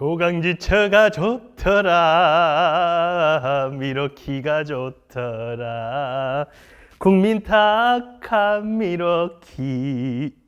조강지처가 좋더라, 미러키가 좋더라, 국민 탁한 미러키.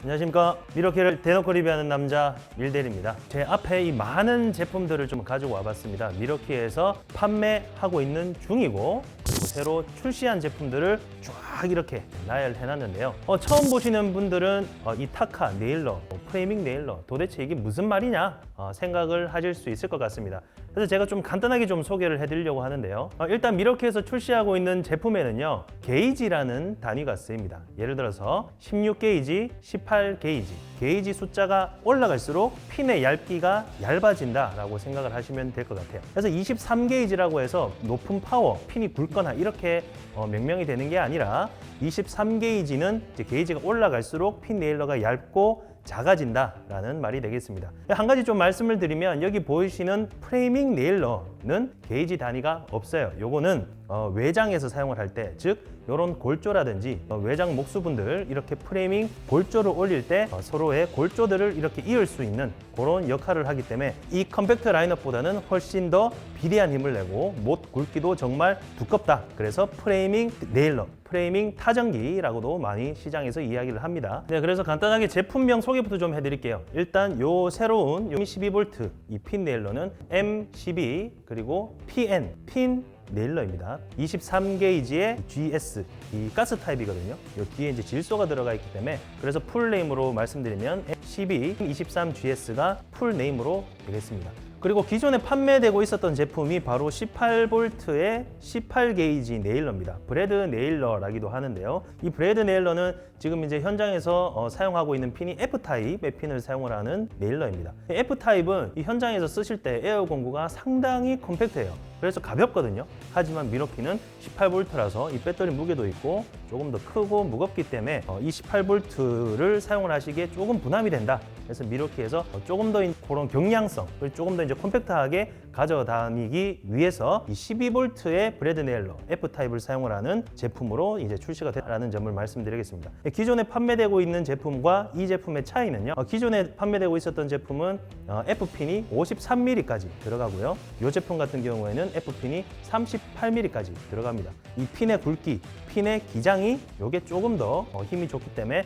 안녕하십니까. 미러키를 대놓고 리뷰하는 남자 밀대리입니다. 제 앞에 이 많은 제품들을 좀 가지고 와봤습니다. 미러키에서 판매하고 있는 중이고, 그리고 새로 출시한 제품들을 쫙 이렇게 나열해놨는데요. 처음 보시는 분들은 이 타카 네일러, 프레이밍 네일러, 도대체 이게 무슨 말이냐 생각을 하실 수 있을 것 같습니다. 그래서 제가 좀 간단하게 좀 소개를 해드리려고 하는데요. 일단 미러키에서 출시하고 있는 제품에는요, 게이지라는 단위가 쓰입니다. 예를 들어서 16게이지, 18게이지, 게이지 숫자가 올라갈수록 핀의 얇기가 얇아진다라고 생각을 하시면 될 것 같아요. 그래서 23게이지라고 해서 높은 파워, 핀이 굵거나 이렇게 명명이 되는 게 아니라 23게이지는 게이지가 올라갈수록 핀 네일러가 얇고 작아진다라는 말이 되겠습니다. 한 가지 좀 말씀을 드리면, 여기 보이시는 프레이밍 네일러는 게이지 단위가 없어요. 요거는 외장에서 사용을 할 때, 즉 이런 골조라든지 외장 목수분들 이렇게 프레이밍 골조를 올릴 때 서로의 골조들을 이렇게 이을 수 있는 그런 역할을 하기 때문에 이 컴팩트 라인업보다는 훨씬 더 비대한 힘을 내고 못 굵기도 정말 두껍다. 그래서 프레이밍 네일러, 프레이밍 타전기라고도 많이 시장에서 이야기를 합니다. 네, 그래서 간단하게 제품명 소개부터 좀 해드릴게요. 일단 요 새로운 12V 이 핀 네일러는 M12 그리고 PN, 핀 네일러입니다. 23게이지의 GS, 이 가스 타입이거든요. 이 뒤에 이제 질소가 들어가 있기 때문에, 그래서 풀 네임으로 말씀드리면 M12 23GS가 풀 네임으로 되겠습니다. 그리고 기존에 판매되고 있었던 제품이 바로 18V의 18게이지 네일러입니다. 브래드 네일러라기도 하는데요. 이 브래드 네일러는 지금 이제 현장에서 사용하고 있는 핀이 F타입의 핀을 사용을 하는 네일러입니다. F타입은 이 현장에서 쓰실 때 에어 공구가 상당히 컴팩트해요. 그래서 가볍거든요. 하지만 미러키는 18V라서 이 배터리 무게도 있고 조금 더 크고 무겁기 때문에 이 18V를 사용을 하시기에 조금 부담이 된다. 그래서 미러키에서 조금 더 그런 경량성, 조금 더 이제 컴팩트하게 가져다니기 위해서 이 12V의 브래드 네일러 F타입을 사용을 하는 제품으로 이제 출시가 됐다는 점을 말씀드리겠습니다. 기존에 판매되고 있는 제품과 이 제품의 차이는요, 기존에 판매되고 있었던 제품은 F핀이 53mm까지 들어가고요, 이 제품 같은 경우에는 F핀이 38mm까지 들어갑니다. 이 핀의 굵기, 핀의 기장이 이게 조금 더 힘이 좋기 때문에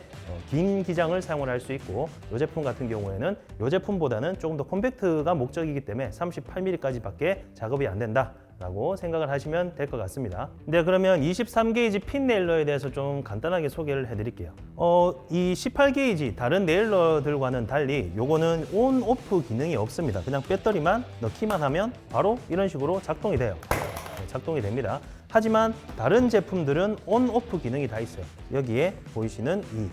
긴 기장을 사용을 할 수 있고, 이 제품 같은 경우에는 이 제품보다는 조금 더 컴팩트가 목적이기 때문에 38mm까지밖에 작업이 안 된다 라고 생각을 하시면 될 것 같습니다. 네, 그러면 23게이지 핀 네일러에 대해서 좀 간단하게 소개를 해드릴게요. 이 18게이지 다른 네일러들과는 달리 요거는 온, 오프 기능이 없습니다. 그냥 배터리만 넣기만 하면 바로 이런 식으로 작동이 돼요. 작동이 됩니다. 하지만 다른 제품들은 온, 오프 기능이 다 있어요. 여기에 보이시는 이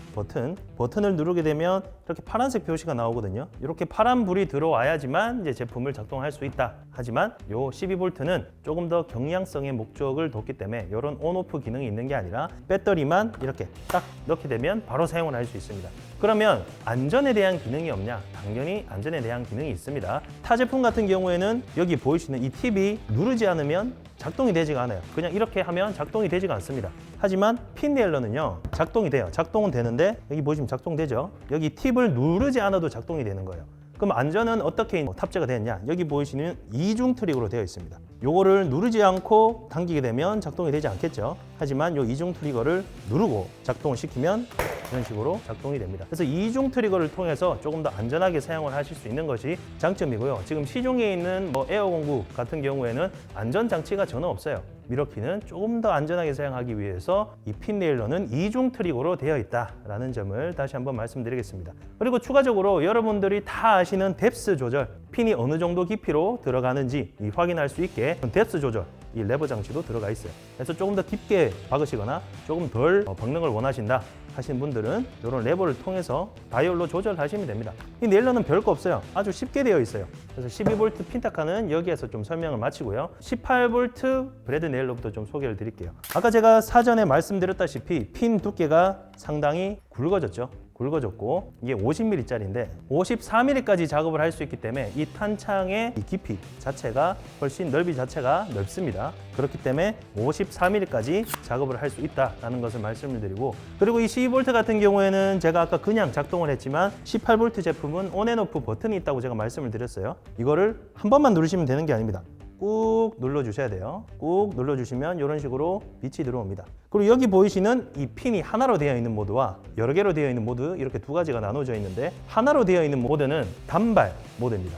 버튼을 누르게 되면 이렇게 파란색 표시가 나오거든요. 이렇게 파란 불이 들어와야지만 이제 제품을 작동할 수 있다. 하지만 요 12V는 조금 더 경량성의 목적을 뒀기 때문에 이런 온, 오프 기능이 있는 게 아니라 배터리만 이렇게 딱 넣게 되면 바로 사용을 할 수 있습니다. 그러면 안전에 대한 기능이 없냐? 당연히 안전에 대한 기능이 있습니다. 타 제품 같은 경우에는 여기 보이시는 이 팁이 누르지 않으면 작동이 되지가 않아요. 그냥 이렇게 하면 작동이 되지가 않습니다. 하지만 핀 네일러는요, 작동이 돼요. 작동은 되는데 여기 보시면 작동되죠. 여기 팁을 누르지 않아도 작동이 되는 거예요. 그럼 안전은 어떻게 탑재가 되었냐? 여기 보이시는 이중 트릭으로 되어 있습니다. 요거를 누르지 않고 당기게 되면 작동이 되지 않겠죠. 하지만 요 이중 트리거를 누르고 작동을 시키면 이런 식으로 작동이 됩니다. 그래서 이중 트리거를 통해서 조금 더 안전하게 사용을 하실 수 있는 것이 장점이고요. 지금 시중에 있는 에어 공구 같은 경우에는 안전 장치가 전혀 없어요. 미러키는 조금 더 안전하게 사용하기 위해서 이 핀 네일러는 이중 트리거로 되어 있다라는 점을 다시 한번 말씀드리겠습니다. 그리고 추가적으로 여러분들이 다 아시는 뎁스 조절, 핀이 어느 정도 깊이로 들어가는지 확인할 수 있게 뎁스 조절, 이 레버 장치도 들어가 있어요. 그래서 조금 더 깊게 박으시거나 조금 덜 박는 걸 원하신다 하시는 분들은 이런 레버를 통해서 다이얼로 조절하시면 됩니다. 이 네일러는 별거 없어요. 아주 쉽게 되어 있어요. 그래서 12V 핀타카는 여기에서 좀 설명을 마치고요. 18V 브래드 네일러부터 좀 소개를 드릴게요. 아까 제가 사전에 말씀드렸다시피 핀 두께가 상당히 굵어졌고 이게 50mm짜리인데 54mm까지 작업을 할 수 있기 때문에 이 탄창의 깊이 자체가 훨씬 넓이 자체가 넓습니다. 그렇기 때문에 54mm까지 작업을 할 수 있다는 것을 말씀을 드리고, 그리고 이 12V 같은 경우에는 제가 아까 그냥 작동을 했지만 18V 제품은 온앤오프 버튼이 있다고 제가 말씀을 드렸어요. 이거를 한 번만 누르시면 되는 게 아닙니다. 꾹 눌러주셔야 돼요. 꾹 눌러주시면 이런 식으로 빛이 들어옵니다. 그리고 여기 보이시는 이 핀이 하나로 되어 있는 모드와 여러 개로 되어 있는 모드, 이렇게 두 가지가 나눠져 있는데, 하나로 되어 있는 모드는 단발 모드입니다.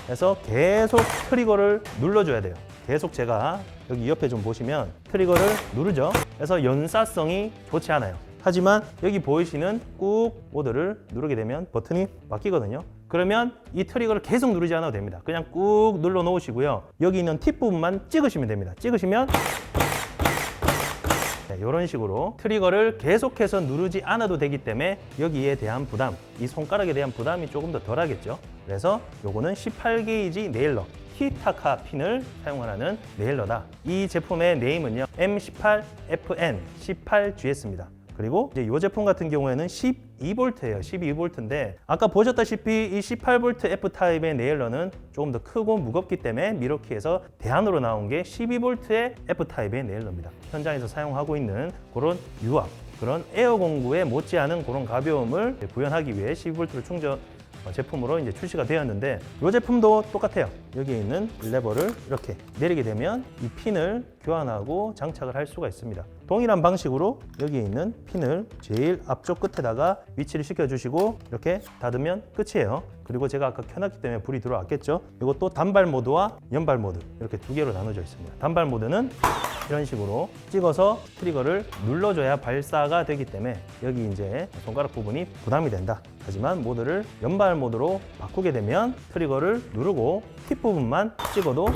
그래서 계속 트리거를 눌러줘야 돼요. 계속 제가 여기 옆에 좀 보시면 트리거를 누르죠. 그래서 연사성이 좋지 않아요. 하지만 여기 보이시는 꾹 모드를 누르게 되면 버튼이 바뀌거든요. 그러면 이 트리거를 계속 누르지 않아도 됩니다. 그냥 꾹 눌러 놓으시고요. 여기 있는 팁 부분만 찍으시면 됩니다. 찍으시면 이런 식으로 트리거를 계속해서 누르지 않아도 되기 때문에 여기에 대한 부담, 이 손가락에 대한 부담이 조금 더 덜하겠죠. 그래서 요거는 18게이지 네일러 티타카 핀을 사용하는 네일러다. 이 제품의 네임은요, M18FN 18GS입니다. 그리고 이제 이 제품 같은 경우에는 12V예요. 12V인데 아까 보셨다시피 이 18V F타입의 네일러는 조금 더 크고 무겁기 때문에 미러키에서 대안으로 나온 게 12V의 F타입의 네일러입니다. 현장에서 사용하고 있는 그런 유압, 그런 에어 공구에 못지않은 그런 가벼움을 구현하기 위해 12V를 충전 제품으로 이제 출시가 되었는데, 이 제품도 똑같아요. 여기에 있는 레버를 이렇게 내리게 되면 이 핀을 교환하고 장착을 할 수가 있습니다. 동일한 방식으로 여기에 있는 핀을 제일 앞쪽 끝에다가 위치를 시켜주시고 이렇게 닫으면 끝이에요. 그리고 제가 아까 켜놨기 때문에 불이 들어왔겠죠. 이것도 단발 모드와 연발 모드 이렇게 두 개로 나눠져 있습니다. 단발 모드는 이런 식으로 찍어서 트리거를 눌러줘야 발사가 되기 때문에 여기 이제 손가락 부분이 부담이 된다. 하지만 모드를 연발 모드로 바꾸게 되면 트리거를 누르고 팁 부분만 찍어도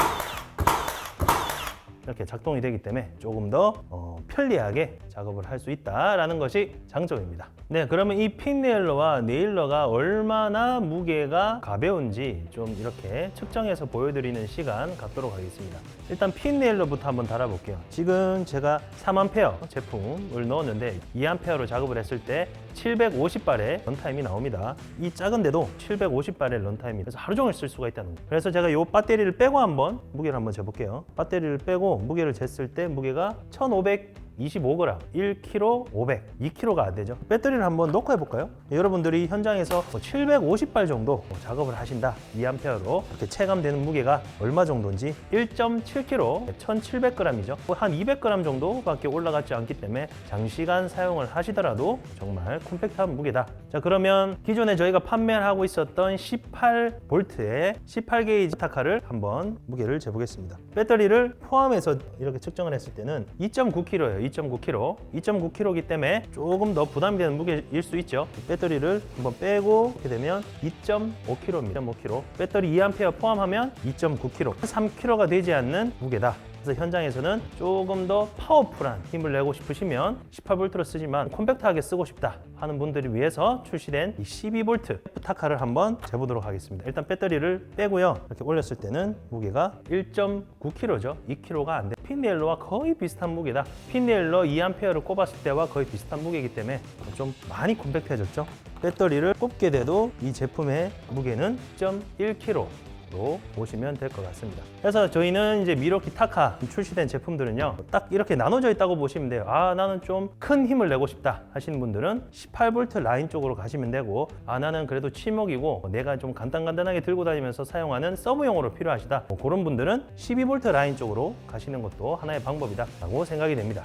이렇게 작동이 되기 때문에 조금 더 편리하게 작업을 할 수 있다라는 것이 장점입니다. 네, 그러면 이 핀 네일러와 네일러가 얼마나 무게가 가벼운지 좀 이렇게 측정해서 보여드리는 시간 갖도록 하겠습니다. 일단 핀 네일러부터 한번 달아볼게요. 지금 제가 3A 제품을 넣었는데 2A로 작업을 했을 때 750발의 런타임이 나옵니다. 이 작은데도 750발의 런타임이, 그래서 하루 종일 쓸 수가 있다는 거예요. 그래서 제가 이 배터리를 빼고 한번 무게를 한번 재볼게요. 배터리를 빼고 무게를 쟀을 때 무게가 1525g, 1kg 500, 2kg가 안 되죠. 배터리를 한번 놓고 해볼까요? 여러분들이 현장에서 750발 정도 작업을 하신다, 2A로 이렇게 체감되는 무게가 얼마 정도인지 1.7kg, 1700g이죠. 한 200g 정도밖에 올라가지 않기 때문에 장시간 사용을 하시더라도 정말 콤팩트한 무게다. 자, 그러면 기존에 저희가 판매를 하고 있었던 18V의 18게이지 타카를 한번 무게를 재보겠습니다. 배터리를 포함해서 이렇게 측정을 했을 때는 2.9kg예요. 2.9kg. 2.9kg이기 때문에 조금 더 부담이 되는 무게일 수 있죠. 배터리를 한번 빼고 이렇게 되면 2.5kg입니다. 2.5kg. 배터리 2A 포함하면 2.9kg. 3kg가 되지 않는 무게다. 그래서 현장에서는 조금 더 파워풀한 힘을 내고 싶으시면 18V로 쓰지만 콤팩트하게 쓰고 싶다 하는 분들을 위해서 출시된 이 12V F타카를 한번 재보도록 하겠습니다. 일단 배터리를 빼고요. 이렇게 올렸을 때는 무게가 1.9kg죠. 2kg가 안 돼. 핀 네일러와 거의 비슷한 무게다. 핀 네일러 2A를 꼽았을 때와 거의 비슷한 무게이기 때문에 좀 많이 콤팩트해졌죠. 배터리를 꼽게 돼도 이 제품의 무게는 1.1kg 로 보시면 될 것 같습니다. 그래서 저희는 이제 미러키 타카 출시된 제품들은요, 딱 이렇게 나눠져 있다고 보시면 돼요. 아, 나는 좀 큰 힘을 내고 싶다 하시는 분들은 18V 라인 쪽으로 가시면 되고, 아, 나는 그래도 치목이고 내가 좀 간단하게 들고 다니면서 사용하는 서브용으로 필요하시다, 그런 분들은 12V 라인 쪽으로 가시는 것도 하나의 방법이다 라고 생각이 됩니다.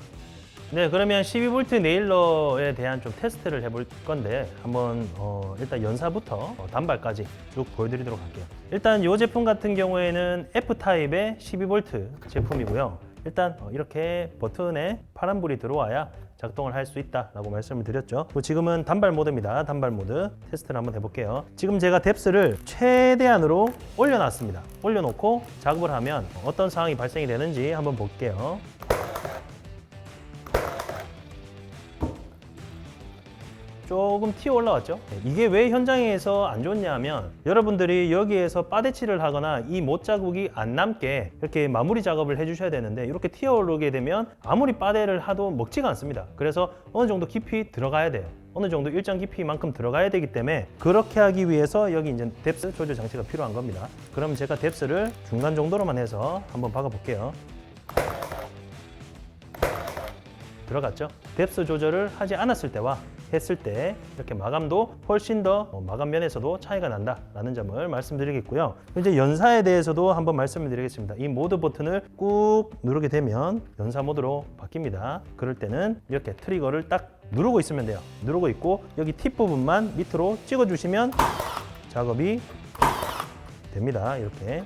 네, 그러면 12V 네일러에 대한 좀 테스트를 해볼 건데, 한번 일단 연사부터 단발까지 쭉 보여드리도록 할게요. 일단 이 제품 같은 경우에는 F타입의 12V 제품이고요. 일단 이렇게 버튼에 파란불이 들어와야 작동을 할 수 있다라고 말씀을 드렸죠. 지금은 단발 모드입니다. 단발 모드 테스트를 한번 해볼게요. 지금 제가 뎁스를 최대한으로 올려놨습니다. 올려놓고 작업을 하면 어떤 상황이 발생이 되는지 한번 볼게요. 조금 튀어 올라왔죠. 이게 왜 현장에서 안 좋냐 하면 여러분들이 여기에서 빠대치를 하거나 이 못 자국이 안 남게 이렇게 마무리 작업을 해주셔야 되는데 이렇게 튀어 오르게 되면 아무리 빠대를 하도 먹지가 않습니다. 그래서 어느 정도 깊이 들어가야 돼요. 어느 정도 일정 깊이만큼 들어가야 되기 때문에 그렇게 하기 위해서 여기 이제 뎁스 조절 장치가 필요한 겁니다. 그럼 제가 뎁스를 중간 정도로만 해서 한번 박아 볼게요. 들어갔죠? 뎁스 조절을 하지 않았을 때와 했을 때 이렇게 마감도 훨씬 더 마감 면에서도 차이가 난다라는 점을 말씀드리겠고요. 이제 연사에 대해서도 한번 말씀을 드리겠습니다. 이 모드 버튼을 꾹 누르게 되면 연사 모드로 바뀝니다. 그럴 때는 이렇게 트리거를 딱 누르고 있으면 돼요. 누르고 있고 여기 팁 부분만 밑으로 찍어주시면 작업이 됩니다. 이렇게.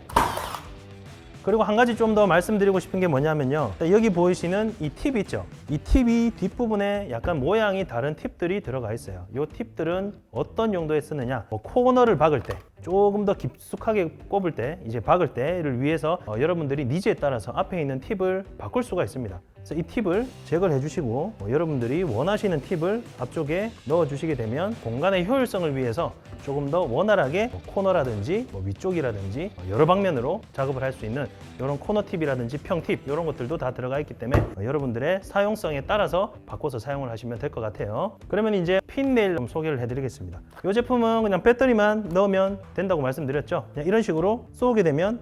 그리고 한 가지 좀 더 말씀드리고 싶은 게 뭐냐면요. 여기 보이시는 이 팁 있죠? 이 팁이 뒷부분에 약간 모양이 다른 팁들이 들어가 있어요. 이 팁들은 어떤 용도에 쓰느냐? 코너를 박을 때, 조금 더 깊숙하게 꼽을 때, 이제 박을 때를 위해서 여러분들이 니즈에 따라서 앞에 있는 팁을 바꿀 수가 있습니다. 그래서 이 팁을 제거를 해주시고 여러분들이 원하시는 팁을 앞쪽에 넣어주시게 되면 공간의 효율성을 위해서 조금 더 원활하게 코너라든지 위쪽이라든지 여러 방면으로 작업을 할 수 있는 이런 코너 팁이라든지 평 팁 이런 것들도 다 들어가 있기 때문에 여러분들의 사용성에 따라서 바꿔서 사용을 하시면 될 것 같아요. 그러면 이제 핀 네일 좀 소개를 해드리겠습니다. 이 제품은 그냥 배터리만 넣으면 된다고 말씀드렸죠. 그냥 이런 식으로 쏘게 되면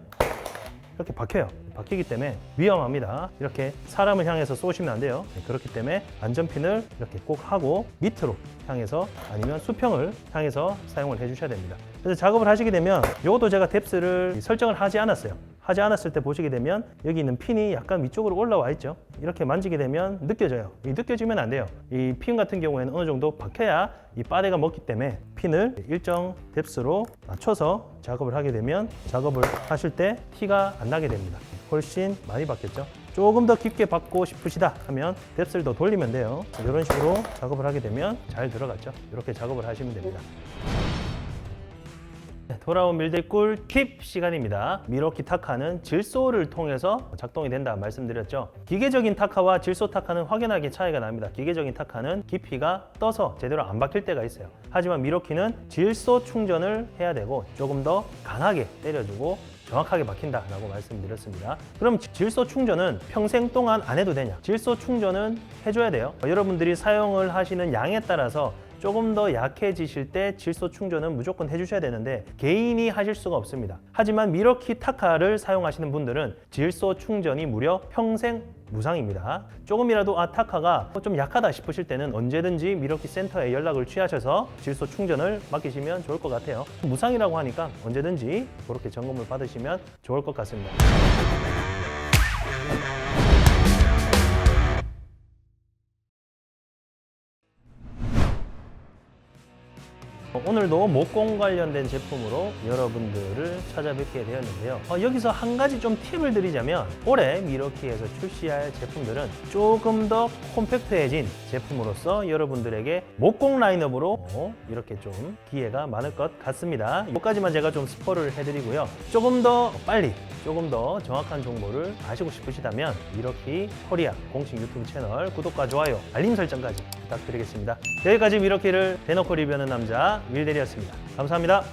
이렇게 박혀요. 박히기 때문에 위험합니다. 이렇게 사람을 향해서 쏘시면 안 돼요. 그렇기 때문에 안전핀을 이렇게 꼭 하고 밑으로 향해서 아니면 수평을 향해서 사용을 해주셔야 됩니다. 그래서 작업을 하시게 되면 이것도 제가 뎁스를 설정을 하지 않았어요. 하지 않았을 때 보시게 되면 여기 있는 핀이 약간 위쪽으로 올라와 있죠. 이렇게 만지게 되면 느껴져요. 느껴지면 안 돼요. 이 핀 같은 경우에는 어느 정도 박혀야 이 바디가 먹기 때문에 핀을 일정 뎁스로 맞춰서 작업을 하게 되면 작업을 하실 때 티가 안 나게 됩니다. 훨씬 많이 박혔죠. 조금 더 깊게 박고 싶으시다 하면 뎁스를 더 돌리면 돼요. 이런 식으로 작업을 하게 되면 잘 들어갔죠. 이렇게 작업을 하시면 됩니다. 돌아온 밀대 꿀팁 시간입니다. 미러키 타카는 질소를 통해서 작동이 된다 말씀드렸죠. 기계적인 타카와 질소 타카는 확연하게 차이가 납니다. 기계적인 타카는 깊이가 떠서 제대로 안 박힐 때가 있어요. 하지만 미러키는 질소 충전을 해야 되고 조금 더 강하게 때려주고 정확하게 박힌다라고 말씀드렸습니다. 그럼 질소 충전은 평생 동안 안 해도 되냐? 질소 충전은 해줘야 돼요. 여러분들이 사용을 하시는 양에 따라서 조금 더 약해지실 때 질소 충전은 무조건 해주셔야 되는데 개인이 하실 수가 없습니다. 하지만 미러키 타카를 사용하시는 분들은 질소 충전이 무려 평생 무상입니다. 조금이라도 타카가 좀 약하다 싶으실 때는 언제든지 미러키 센터에 연락을 취하셔서 질소 충전을 맡기시면 좋을 것 같아요. 무상이라고 하니까 언제든지 그렇게 점검을 받으시면 좋을 것 같습니다. 오늘도 목공 관련된 제품으로 여러분들을 찾아뵙게 되었는데요. 여기서 한 가지 좀 팁을 드리자면 올해 미러키에서 출시할 제품들은 조금 더 콤팩트해진 제품으로서 여러분들에게 목공 라인업으로 이렇게 좀 기회가 많을 것 같습니다. 여기까지만 제가 좀 스포를 해드리고요. 조금 더 빨리 조금 더 정확한 정보를 아시고 싶으시다면 미러키 코리아 공식 유튜브 채널 구독과 좋아요, 알림 설정까지 부탁드리겠습니다. 여기까지 미러키를 대놓고 리뷰하는 남자 밀대리였습니다. 감사합니다.